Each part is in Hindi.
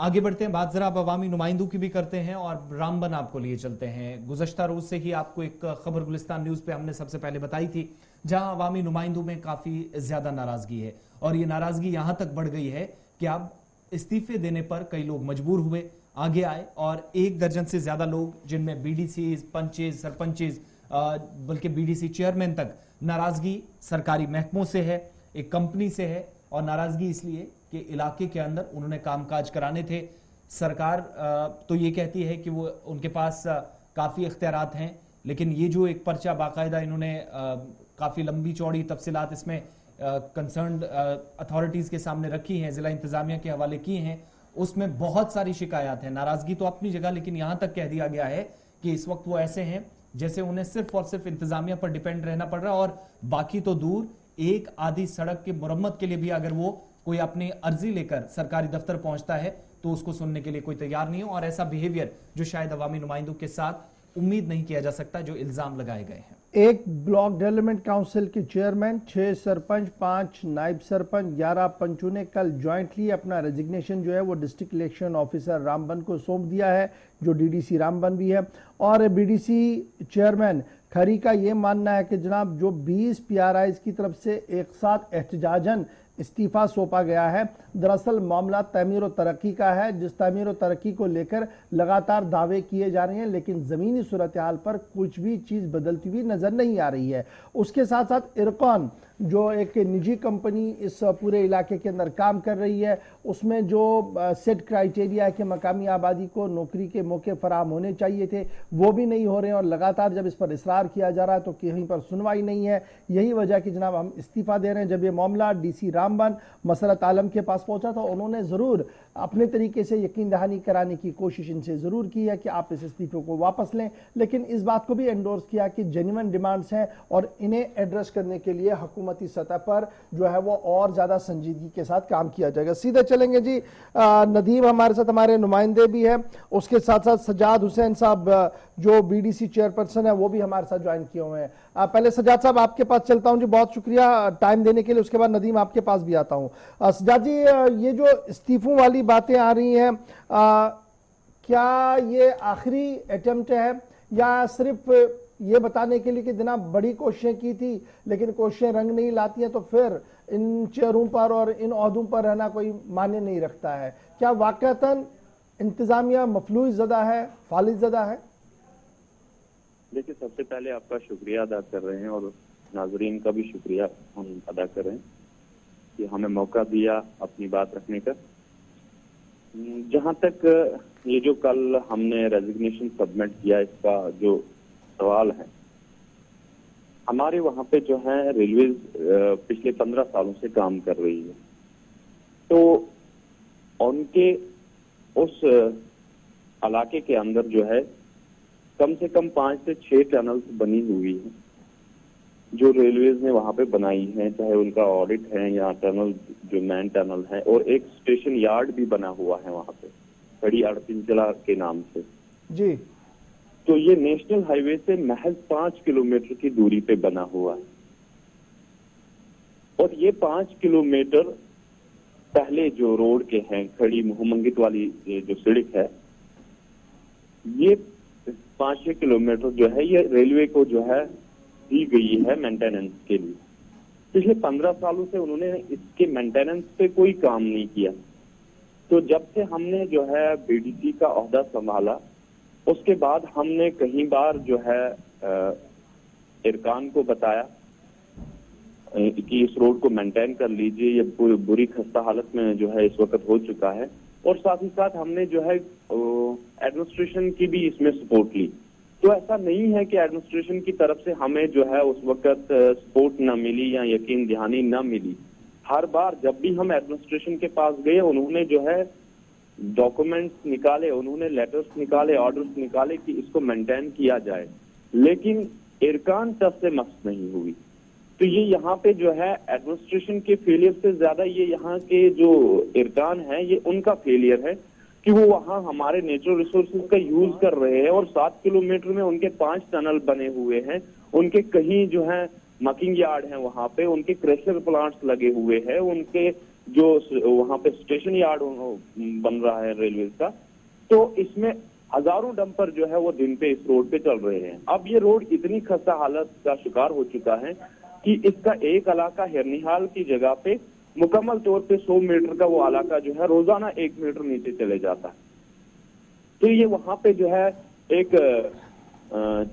आगे बढ़ते हैं, बात जरा अब अवामी नुमाइंदों की भी करते हैं और रामबन आपको लिए चलते हैं। गुज़श्ता रोज से ही आपको एक खबर गुलिस्तान न्यूज पे हमने सबसे पहले बताई थी, जहां अवामी नुमाइंदों में काफी ज्यादा नाराजगी है और ये नाराजगी यहां तक बढ़ गई है कि अब इस्तीफे देने पर कई लोग मजबूर हुए, आगे आए और 1 दर्जन से ज्यादा लोग, जिनमें बीडीसी, पंचेज, सरपंचेज, बल्कि बीडीसी चेयरमैन तक, नाराजगी सरकारी महकमों से है, एक कंपनी से है और नाराजगी इसलिए कि इलाके के अंदर उन्होंने कामकाज कराने थे। सरकार तो ये कहती है कि वो उनके पास काफी इख्तियारात हैं, लेकिन ये जो एक पर्चा बाकायदा इन्होंने काफी लंबी चौड़ी तफसीलात इसमें कंसर्न्ड अथॉरिटीज के सामने रखी हैं, जिला इंतजामिया के हवाले की हैं, उसमें बहुत सारी शिकायत हैं। नाराजगी तो अपनी जगह, लेकिन यहां तक कह दिया गया है कि इस वक्त वो ऐसे हैं जैसे उन्हें सिर्फ और सिर्फ इंतजामिया पर डिपेंड रहना पड़ रहा है और बाकी तो दूर, एक आधी सड़क की मुरम्मत के लिए भी अगर वो कोई अपनी अर्जी लेकर सरकारी दफ्तर पहुंचता है तो उसको सुनने के लिए कोई तैयार नहीं हो। और ऐसा बिहेवियर जो शायद अवामी नुमाइंदों के साथ उम्मीद नहीं किया जा सकता, जो इल्जाम लगाए गए हैं। एक ब्लॉक डेवलपमेंट काउंसिल के चेयरमैन, 6 सरपंच, 5 नायब सरपंच, 11 पंचों ने कल जॉइंटली अपना रेजिग्नेशन जो है वो डिस्ट्रिक्ट इलेक्शन ऑफिसर रामबन को सौंप दिया है, जो डीडीसी रामबन भी है। और बीडीसी चेयरमैन खरी का ये मानना है कि जनाब जो 20 पीआरआईज की तरफ से एक साथ एहतजाजन इस्तीफा सौंपा गया है, दरअसल मामला तमीर और तरक्की का है, जिस तमीर और तरक्की को लेकर लगातार दावे किए जा रहे हैं, लेकिन जमीनी सूरत हाल पर कुछ भी चीज बदलती हुई नजर नहीं आ रही है। उसके साथ साथ इरकॉन जो एक निजी कंपनी इस पूरे इलाके के अंदर काम कर रही है, उसमें जो सेट क्राइटेरिया है कि मकामी आबादी को नौकरी के मौके फराहम होने चाहिए थे, वो भी नहीं हो रहे हैं और लगातार जब इस पर इसरार किया जा रहा है तो कहीं पर सुनवाई नहीं है। यही वजह कि जनाब हम इस्तीफा दे रहे हैं। जब ये मामला डीसी रामबन मसरत आलम के पास पहुंचा था, उन्होंने जरूर अपने तरीके से यकीन दहानी कराने की कोशिश इनसे जरूर की है कि आप इस इस्तीफे को वापस लें, लेकिन इस बात को भी एंडोर्स किया कि जेन्युइन डिमांड्स हैं और इन्हें एड्रेस करने के लिए हुकूमती सतह पर जो है वो और ज्यादा संजीदगी के साथ काम किया जाएगा। सीधे चलेंगे जी, नदीम हमारे साथ, हमारे नुमाइंदे भी हैं, उसके साथ साथ सजाद हुसैन साहब जो बीडीसी चेयरपर्सन है वो भी हमारे साथ ज्वाइन किए हुए हैं। पहले सजाद साहब आपके पास चलता हूं जी, बहुत शुक्रिया टाइम देने के लिए, उसके बाद नदीम आपके पास भी आता हूं। सजाद जी, ये जो इस्तीफों वाली बातें आ रही हैं, क्या ये आखिरी अटेम्प्ट है या सिर्फ ये बताने के लिए कि जनाब बड़ी कोशिशें की थी लेकिन कोशिशें रंग नहीं लाती हैं, तो फिर इन चेयरों पर और इन ओहदों पर रहना कोई मायने नहीं रखता है? क्या वाकईतन इंतजामिया मफलूज ज़दा है, फालिज ज़दा है? देखिए, सबसे पहले आपका शुक्रिया अदा कर रहे हैं और नाजरीन का भी शुक्रिया हम अदा कर रहे हैं कि हमें मौका दिया अपनी बात रखने का। जहां तक ये जो कल हमने रेजिग्नेशन सबमिट किया, इसका जो सवाल है, हमारे वहां पे जो है रेलवे पिछले 15 सालों से काम कर रही है, तो उनके उस इलाके के अंदर जो है कम से कम 5 से 6 टनल्स बनी हुई है जो रेलवेज ने वहां पे बनाई है, चाहे उनका ऑडिट है या टनल जो मैन टनल है, और एक स्टेशन यार्ड भी बना हुआ है वहां पे बड़ी अड़पिंचला के नाम से जी। तो ये नेशनल हाईवे से महज 5 किलोमीटर की दूरी पे बना हुआ है और ये 5 किलोमीटर पहले जो रोड के हैं, खड़ी मुहम्मंगित वाली जो सड़क है, ये 5-6 किलोमीटर जो है ये रेलवे को जो है दी गई है मेंटेनेंस के लिए। पिछले 15 सालों से उन्होंने इसके मेंटेनेंस पे कोई काम नहीं किया। तो जब से हमने जो है बीडीसी का ओहदा संभाला, उसके बाद हमने कई बार जो है इरकान को बताया कि इस रोड को मेंटेन कर लीजिए, ये बुरी खस्ता हालत में जो है इस वक्त हो चुका है, और साथ ही साथ हमने जो है एडमिनिस्ट्रेशन की भी इसमें सपोर्ट ली। तो ऐसा नहीं है कि एडमिनिस्ट्रेशन की तरफ से हमें जो है उस वक्त सपोर्ट न मिली या यकीन दहानी न मिली। हर बार जब भी हम एडमिनिस्ट्रेशन के पास गए, उन्होंने जो है डॉक्यूमेंट्स निकाले, उन्होंने लेटर्स निकाले, ऑर्डर्स निकाले कि इसको मेंटेन किया जाए, लेकिन इरकान तब से मस्त नहीं हुई। तो ये यहाँ पे जो है एडमिनिस्ट्रेशन के फेलियर से ज्यादा ये यहाँ के जो इरकान है ये उनका फेलियर है कि वो वहाँ हमारे नेचुरल रिसोर्सेज का यूज कर रहे हैं और 7 किलोमीटर में उनके 5 टनल बने हुए हैं, उनके कहीं जो है मकिंग यार्ड है, वहां पे उनके क्रेशर प्लांट्स लगे हुए हैं, उनके जो वहां पे स्टेशन यार्ड बन रहा है रेलवे का, तो इसमें हजारों डंपर जो है वो दिन पे इस रोड पे चल रहे हैं। अब ये रोड इतनी खस्ता हालत का शिकार हो चुका है कि इसका एक इलाका हिरनिहाल की जगह पे मुकम्मल तौर पे 100 मीटर का वो इलाका जो है रोजाना 1 मीटर नीचे चले जाता है। तो ये वहां पे जो है एक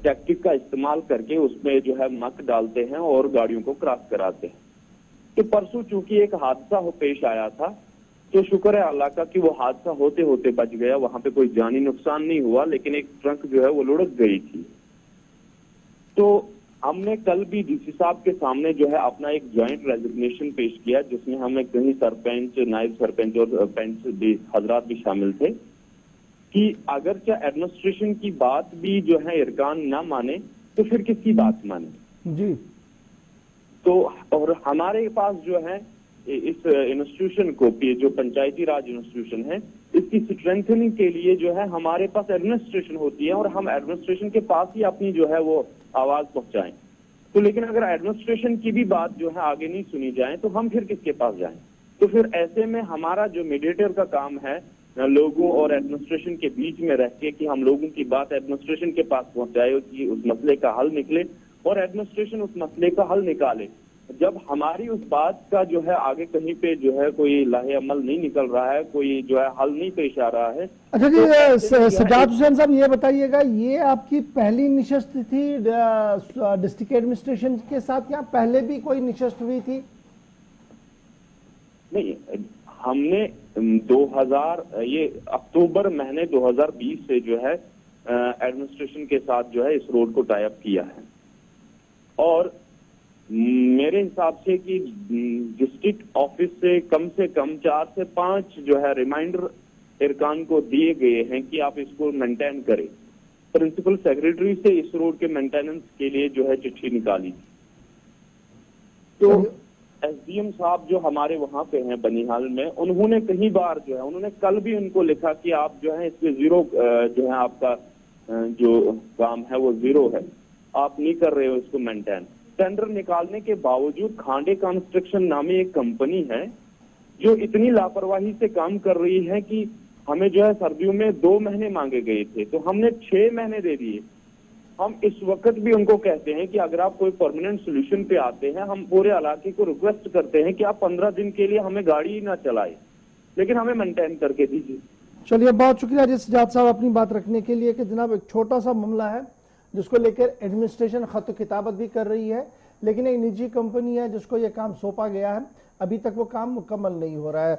टैक्टिक का इस्तेमाल करके उसमें जो है मक डालते हैं और गाड़ियों को क्रॉस कराते हैं। तो परसों चूंकि एक हादसा पेश आया था, तो शुक्र है अल्लाह का कि वो हादसा होते होते बच गया, वहां पे कोई जानी नुकसान नहीं हुआ, लेकिन एक ट्रक जो है वो लुढ़क गई थी। तो हमने कल भी डीसी साहब के सामने जो है अपना एक ज्वाइंट रेजिग्नेशन पेश किया, जिसमें हमें कहीं सरपंच, नायब सरपंच और पंच हजरात भी शामिल थे कि अगर क्या एडमिनिस्ट्रेशन की बात भी जो है इरकान ना माने तो फिर किसकी बात माने जी। तो और हमारे पास जो है इस इंस्टीट्यूशन को, जो पंचायती राज इंस्टीट्यूशन है, इसकी स्ट्रेंथनिंग के लिए जो है हमारे पास एडमिनिस्ट्रेशन होती है और हम एडमिनिस्ट्रेशन के पास ही अपनी जो है वो आवाज पहुंचाएं। तो लेकिन अगर एडमिनिस्ट्रेशन की भी बात जो है आगे नहीं सुनी जाए तो हम फिर किसके पास जाएं? तो फिर ऐसे में हमारा जो मीडिएटर का काम है लोगों और एडमिनिस्ट्रेशन के बीच में रह के कि हम लोगों की बात एडमिनिस्ट्रेशन के पास पहुंचाए कि उस मसले का हल निकले और एडमिनिस्ट्रेशन उस मसले का हल निकाले। जब हमारी उस बात का जो है आगे कहीं पे जो है कोई लाहे अमल नहीं निकल रहा है, कोई जो है हल नहीं पेश आ रहा है। अच्छा जी, तो सज्जाद हुसैन साहब ये बताइएगा, ये आपकी पहली निशस्त थी डिस्ट्रिक्ट एडमिनिस्ट्रेशन के साथ या पहले भी कोई निशस्त हुई थी? नहीं, हमने ये अक्टूबर महीने 2020 से जो है एडमिनिस्ट्रेशन के साथ जो है इस रोड को टाई अप किया है और मेरे हिसाब से कि डिस्ट्रिक्ट ऑफिस से कम 4 से 5 जो है रिमाइंडर इरकान को दिए गए हैं कि आप इसको मेंटेन करें। प्रिंसिपल सेक्रेटरी से इस रोड के मेंटेनेंस के लिए जो है चिट्ठी निकाली थी। तो एसडीएम साहब जो हमारे वहां पे हैं बनिहाल में, उन्होंने कई बार जो है, उन्होंने कल भी उनको लिखा कि आप जो है इसमें जीरो जो है आपका जो काम है वो जीरो है, आप नहीं कर रहे हो इसको मेंटेन। टेंडर निकालने के बावजूद खांडे कंस्ट्रक्शन नामी एक कंपनी है जो इतनी लापरवाही से काम कर रही है कि हमें जो है सर्दियों में 2 महीने मांगे गए थे तो हमने 6 महीने दे दिए। हम इस वक्त भी उनको कहते हैं कि अगर आप कोई परमानेंट सोल्यूशन पे आते हैं, हम पूरे इलाके को रिक्वेस्ट करते हैं कि आप 15 दिन के लिए हमें गाड़ी ही ना चलाए, लेकिन हमें मेंटेन करके दीजिए। चलिए, बहुत शुक्रिया जी सज्जाद साहब अपनी बात रखने के लिए। कि जनाब एक छोटा सा मामला है जिसको लेकर एडमिनिस्ट्रेशन खत किताबत भी कर रही है, लेकिन एक निजी कंपनी है जिसको ये काम सौंपा गया है, अभी तक वो काम मुकम्मल नहीं हो रहा है।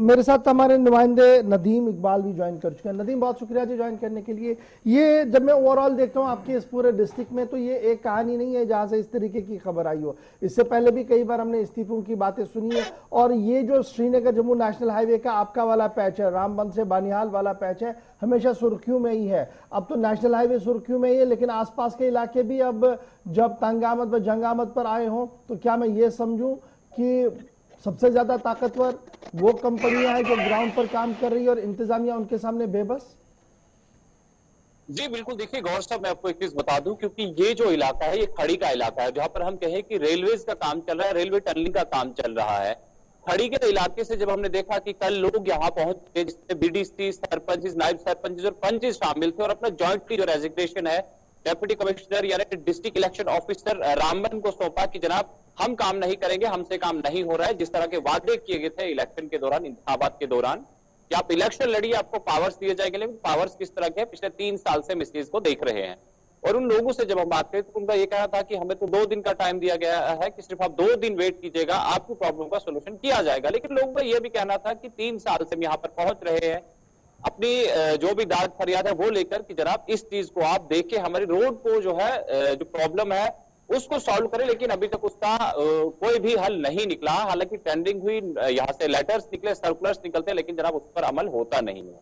मेरे साथ हमारे नुमाइंदे नदीम इकबाल भी ज्वाइन कर चुके हैं। नदीम, बहुत शुक्रिया जी ज्वाइन करने के लिए। ये जब मैं ओवरऑल देखता हूँ आपके इस पूरे डिस्ट्रिक्ट में, तो ये एक कहानी नहीं है जहाँ से इस तरीके की खबर आई हो। इससे पहले भी कई बार हमने इस्तीफों की बातें सुनी है और ये जो श्रीनगर जम्मू नेशनल हाईवे का आपका वाला पैच है, रामबन से बानिहाल वाला पैच है, हमेशा सुर्खियों में ही है। अब तो नेशनल हाईवे सुर्खियों में ही है, लेकिन आसपास के इलाके भी अब जब तंगामत व जंगामत पर आए हों, तो क्या मैं ये समझूं कि सबसे ज्यादा ताकतवर वो कंपनियां हैं जो ग्राउंड पर काम कर रही है और इंतजामिया उनके सामने बेबस? जी बिल्कुल, देखिए गौर साहब, मैं आपको एक चीज बता दूं, क्योंकि ये जो इलाका है ये खड़ी का इलाका है, जहां पर हम कहें कि रेलवेज का काम चल रहा है, रेलवे टनलिंग का काम चल रहा है। खड़ी के इलाके से जब हमने देखा कि कल लोग यहाँ पहुंचे, जिसमें बीडीसी, सरपंच, नायब सरपंच और पंच शामिल थे और अपना जॉइंटली जो रेजिग्नेशन है डेप्यूटी कमिश्नर यानी डिस्ट्रिक्ट इलेक्शन ऑफिसर रामबन को सौंपा कि जनाब हम काम नहीं करेंगे, हमसे काम नहीं हो रहा है। जिस तरह के वादे किए गए थे इलेक्शन के दौरान, इंतखाबात के दौरान, कि आप इलेक्शन लड़िए, आपको पावर्स दिए जाएंगे, लेकिन पावर्स किस तरह के हैं, पिछले 3 साल से हम इस चीज को देख रहे हैं। और उन लोगों से जब हम बात करें तो उनका ये कहना था कि हमें तो 2 दिन का टाइम दिया गया है कि सिर्फ आप 2 दिन वेट कीजिएगा, आपकी प्रॉब्लम का सोल्यूशन किया जाएगा। लेकिन लोगों का यह भी कहना था कि 3 साल से हम यहाँ पर पहुंच रहे हैं, अपनी जो भी दाद फरियाद है वो लेकर कि जनाब इस चीज को आप देखें, हमारी रोड को जो है जो प्रॉब्लम है उसको सॉल्व करें, लेकिन अभी तक उसका कोई भी हल नहीं निकला। हालांकि टेंडरिंग हुई, यहाँ से लेटर्स निकले, सर्कुलर्स निकलते, लेकिन जनाब उस पर अमल होता नहीं है।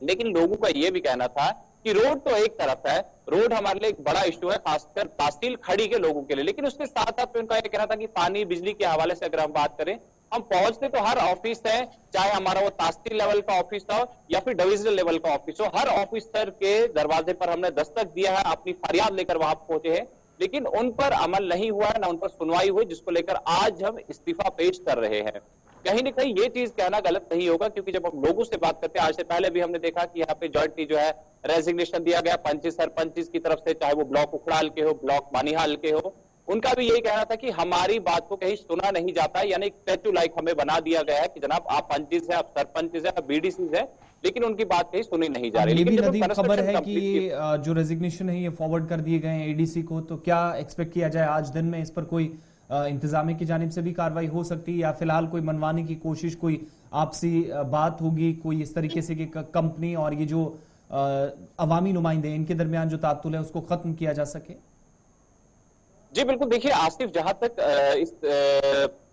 लेकिन लोगों का यह भी कहना था कि रोड तो एक तरफ है, रोड हमारे लिए एक बड़ा इश्यू है, खासकर तहसील खड़ी के लोगों के लिए, लेकिन उसके साथ साथ उनका यह कहना था कि पानी बिजली के हवाले से अगर हम बात करें, हम पहुंचते तो हर ऑफिस है, चाहे हमारा वो तहसील लेवल का ऑफिस हो या फिर डिविजनल लेवल का ऑफिस हो, हर ऑफिसर के दरवाजे पर हमने दस्तक दिया है, अपनी फरियाद लेकर वहां पहुंचे हैं, लेकिन उन पर अमल नहीं हुआ है, ना उन पर सुनवाई हुई, जिसको लेकर आज हम इस्तीफा पेश कर रहे हैं। कहीं ना कहीं ये चीज कहना गलत नहीं होगा, क्योंकि जब हम लोगों से बात करते हैं, आज से पहले भी हमने देखा कि यहाँ पे जॉइंटली जो है रेजिग्नेशन दिया गया पंच सरपंच की तरफ से, चाहे वो ब्लॉक उखड़ाल के हो, ब्लॉक बानिहाल के हो, उनका भी यही कहना था कि हमारी बात को कहीं सुना नहीं जाता, यानी स्टैचू लाइक हमें बना दिया गया है कि जनाब आप पंचिस है, आप सरपंच है, आप बीडीसी है, लेकिन उनकी बात कहीं सुनी नहीं जा रही। ये भी लेकिन जब नदीम खबर है कि कंस्ट्रक्शन जो रेजिग्नेशन है ये फॉरवर्ड कर दिए गए हैं एडीसी को, तो क्या एक्सपेक्ट किया जाए आज दिन में इस पर कोई इंतजामिया की जानिब से भी कार्रवाई हो सकती है, या फिलहाल कोई मनवाने की कोशिश, कोई आपसी बात होगी, कोई इस तरीके से कि कंपनी और ये जो अवामी नुमाइंदे इनके दरमियान जो तातुल है उसको खत्म किया जा सके? जी बिल्कुल, देखिए आसिफ, जहां तक इस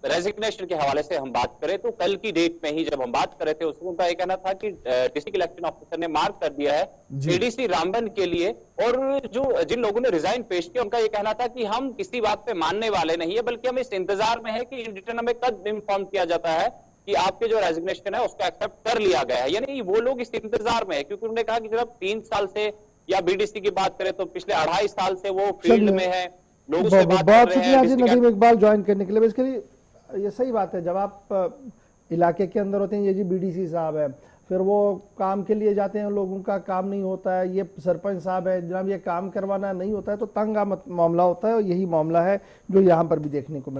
रेजिग्नेशन के हवाले से हम बात करें तो कल की डेट में ही जब हम बात कर रहे थे उसमें उनका ये कहना था कि डिस्ट्रिक्ट इलेक्शन ऑफिसर ने मार्क कर दिया है एडीसी रामबन के लिए, और जो जिन लोगों ने रिजाइन पेश किया उनका ये कहना था कि हम किसी बात पे मानने वाले नहीं है, बल्कि हम इस इंतजार में है कि इन रिटर्न हमें कब इन्फॉर्म किया जाता है कि आपके जो रेजिग्नेशन है उसको एक्सेप्ट कर लिया गया है। यानी वो लोग इस इंतजार में है, क्योंकि उन्होंने कहा कि जब 3 साल से, या बीडीसी की बात करें तो पिछले 2.5 साल से वो फील्ड में है, लोगों से बात बहुत कर रहे शुक्रिया जी हैं। नदीम इकबाल ज्वाइन करने के लिए। बेसिकली ये सही बात है, जब आप इलाके के अंदर होते हैं, ये जी बीडीसी साहब है, फिर वो काम के लिए जाते हैं, लोगों का काम नहीं होता है, ये सरपंच साहब है, जनाब ये काम करवाना नहीं होता है, तो तंग मामला होता है, और यही मामला है जो यहाँ पर भी देखने को मिला।